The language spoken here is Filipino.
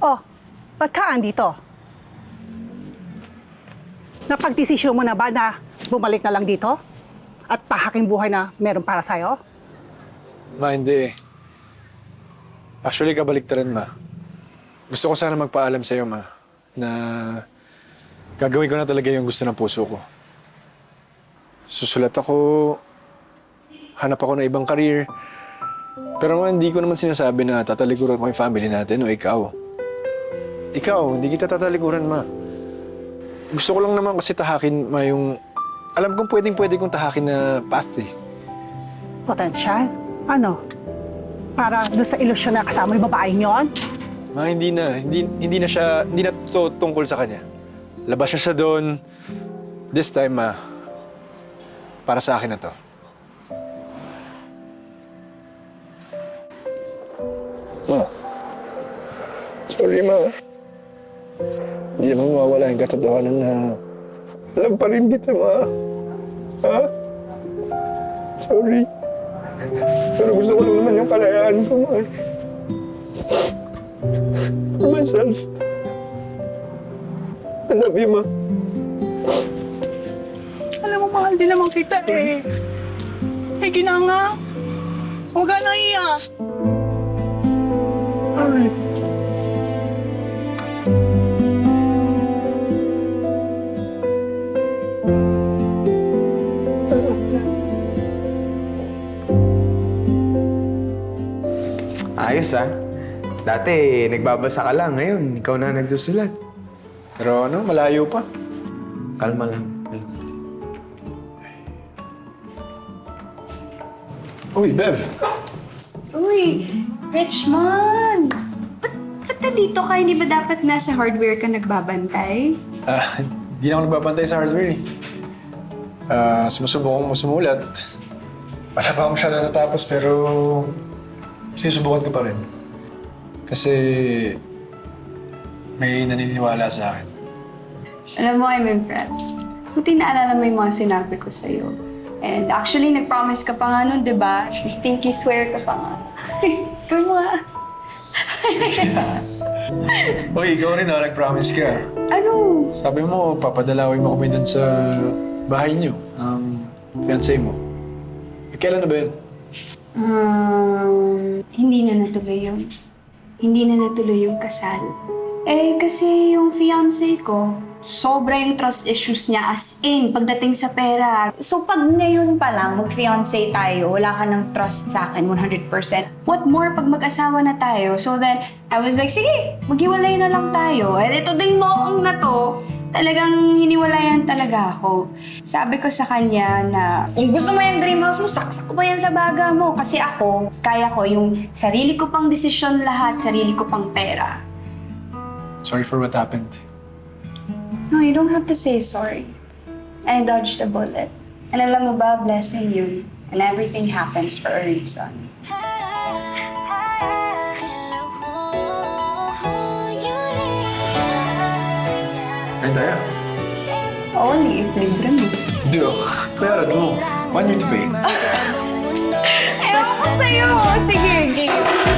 Oh, pagkaan dito. Napagdesisyon mo na ba na bumalik na lang dito? At tahaking buhay na meron para sa'yo? Ma, hindi eh. Actually, kabaliktaran, Ma. Gusto ko sana magpaalam sa'yo, Ma, na gagawin ko na talaga yung gusto ng puso ko. Susulat ako, hanap ako ng ibang career. Pero Ma, hindi ko naman sinasabi na tatalikuran ko yung family natin o ikaw. Ikaw, hindi kita tatalikuran, Ma. Gusto ko lang naman kasi tahakin, Ma, yung... Alam kong pwedeng-pwede kong tahakin na path eh. Potensyal? Ano? Para doon sa ilusyon na kasama yung babaeng yon? Ma, hindi na. Hindi na siya, hindi na to tungkol sa kanya. Labas siya doon. This time, Ma, para sa akin na to. Ma, sorry, Ma. Hindi naman mawawala yung katotohanan na alam pa rin kita, Ma. Ha? Sorry. Pero gusto ko lang naman yung kalayaan ko, Ma. For myself. I love you, Ma. Alam mo, mahal din naman kita eh. Higi na nga. Huwag ka na iyak. Sorry. Ayos ah. Dati, nagbabasa ka lang. Ngayon, ikaw na nagsusulat. Pero ano, malayo pa. Kalma lang. Uy, Bev. Uy, Richmond! Ba't nandito ka? Hindi ba dapat nasa hardware ka nagbabantay? Hindi na ako nagbabantay sa hardware eh. Sumusubok akong sumulat. Wala pa akong masyado natapos pero sinusubukan ko pa rin. Kasi may naniniwala sa akin. Alam mo, I'm impressed. Buti naalala mo yung mga sinabi ko sa'yo. And actually, nag-promise ka pa nga nun, di ba? Pinky swear ka pa nga. Gawin mo nga. Uy, ikaw rin nag-promise ka. Ano? Sabi mo, papadalawin mo kami dun sa bahay niyo, ang fiancé mo. Kailan na ba yun? Hindi na natuloy yun. Hindi na natuloy yung kasal. Eh, kasi yung fiancé ko, sobra yung trust issues niya as in pagdating sa pera. So pag ngayon pa lang mag-fiancé tayo, wala ka ng trust sa akin 100%. What more pag mag-asawa na tayo? So then, I was like, sige, maghiwalay na lang tayo. And ito ding moong na to, talagang hiniwalayan talaga ako. Sabi ko sa kanya na, kung gusto mo yung dream house mo, saksak mo yan sa baga mo. Kasi ako, kaya ko yung sarili ko pang desisyon lahat, sarili ko pang pera. Sorry for what happened. No, you don't have to say sorry. I dodged a bullet. And alam mo ba, blessing yun. And everything happens for a reason. Ay, tayo. Only if libre mo. Hindi oh. Bayaran mo. 1 year to pay. Ewan ko sa'yo. Sige, game.